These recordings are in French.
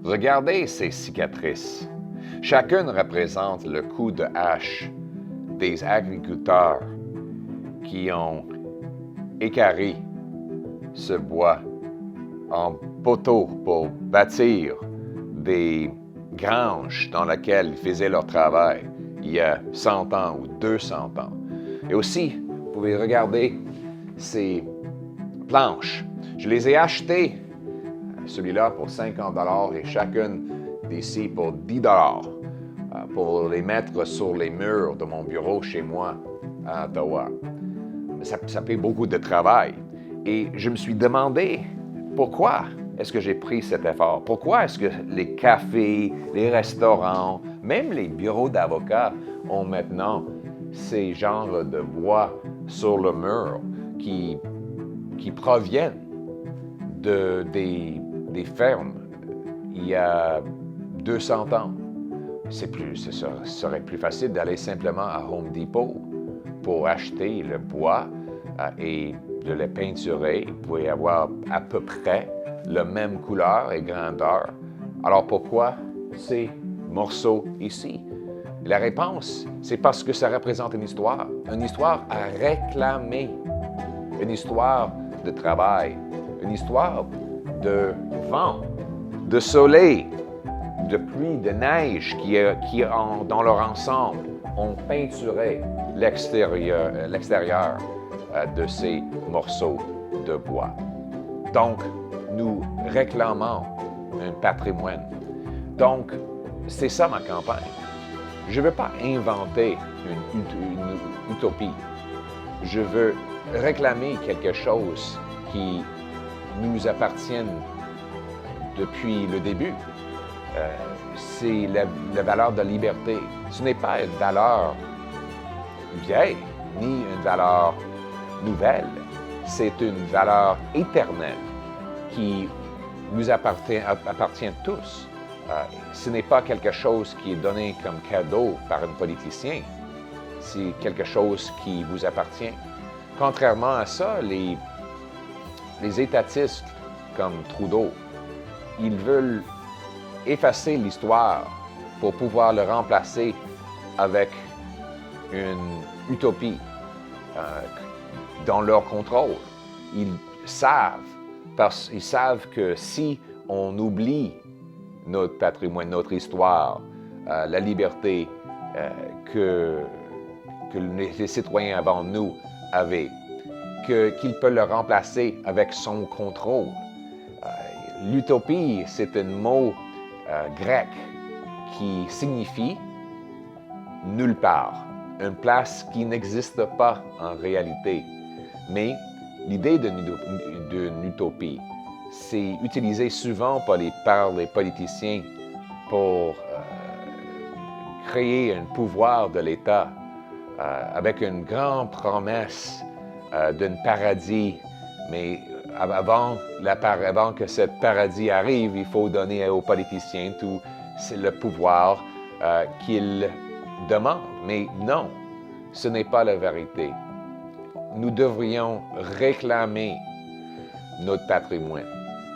Regardez ces cicatrices. Chacune représente le coup de hache des agriculteurs qui ont équarri ce bois en poteaux pour bâtir des granges dans lesquelles ils faisaient leur travail il y a 100 ans ou 200 ans. Et aussi, vous pouvez regarder ces planches. Je les ai achetées, celui-là pour 50 $ et chacune d'ici pour 10 $ pour les mettre sur les murs de mon bureau chez moi à Ottawa. Ça fait beaucoup de travail. Et je me suis demandé pourquoi est-ce que j'ai pris cet effort? Pourquoi est-ce que les cafés, les restaurants, même les bureaux d'avocats ont maintenant ces genres de bois sur le mur qui proviennent des fermes il y a 200 ans? Ce serait plus facile d'aller simplement à Home Depot pour acheter le bois et de le peinturer. Vous pouvez avoir à peu près la même couleur et grandeur. Alors pourquoi ces morceaux ici? La réponse, c'est parce que ça représente une histoire à réclamer, une histoire de travail, une histoire de vent, de soleil, de pluie, de neige qui dans leur ensemble, ont peinturé l'extérieur de ces morceaux de bois. Donc, nous réclamons un patrimoine. Donc, c'est ça ma campagne. Je ne veux pas inventer une utopie. Je veux réclamer quelque chose qui nous appartient depuis le début. C'est la valeur de liberté. Ce n'est pas une valeur vieille, ni une valeur nouvelle. C'est une valeur éternelle qui nous appartient tous. Ce n'est pas quelque chose qui est donné comme cadeau par un politicien. C'est quelque chose qui vous appartient. Contrairement à ça, les étatistes comme Trudeau, ils veulent effacer l'histoire pour pouvoir le remplacer avec une utopie dans leur contrôle. Ils savent que si on oublie notre patrimoine, notre histoire, la liberté que les citoyens avant nous avaient, qu'il peut le remplacer avec son contrôle. L'utopie, c'est un mot grec qui signifie nulle part, une place qui n'existe pas en réalité. Mais l'idée d'une utopie, c'est utilisé souvent par les politiciens pour créer un pouvoir de l'État avec une grande promesse d'un paradis. Mais avant que ce paradis arrive, il faut donner aux politiciens tout le pouvoir qu'ils demandent. Mais non, ce n'est pas la vérité. Nous devrions réclamer notre patrimoine.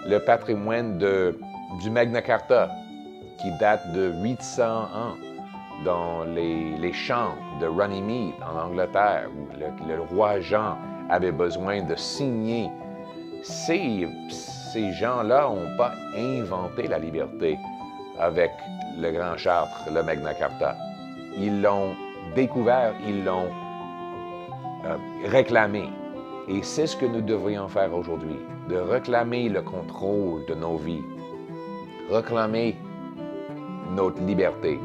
Le patrimoine du Magna Carta, qui date de 800 ans dans les champs de Runnymede en Angleterre, où le roi Jean avait besoin de signer. Ces gens-là n'ont pas inventé la liberté avec le Grand Chartre, le Magna Carta. Ils l'ont découvert, ils l'ont réclamé. Et c'est ce que nous devrions faire aujourd'hui, de réclamer le contrôle de nos vies, réclamer notre liberté.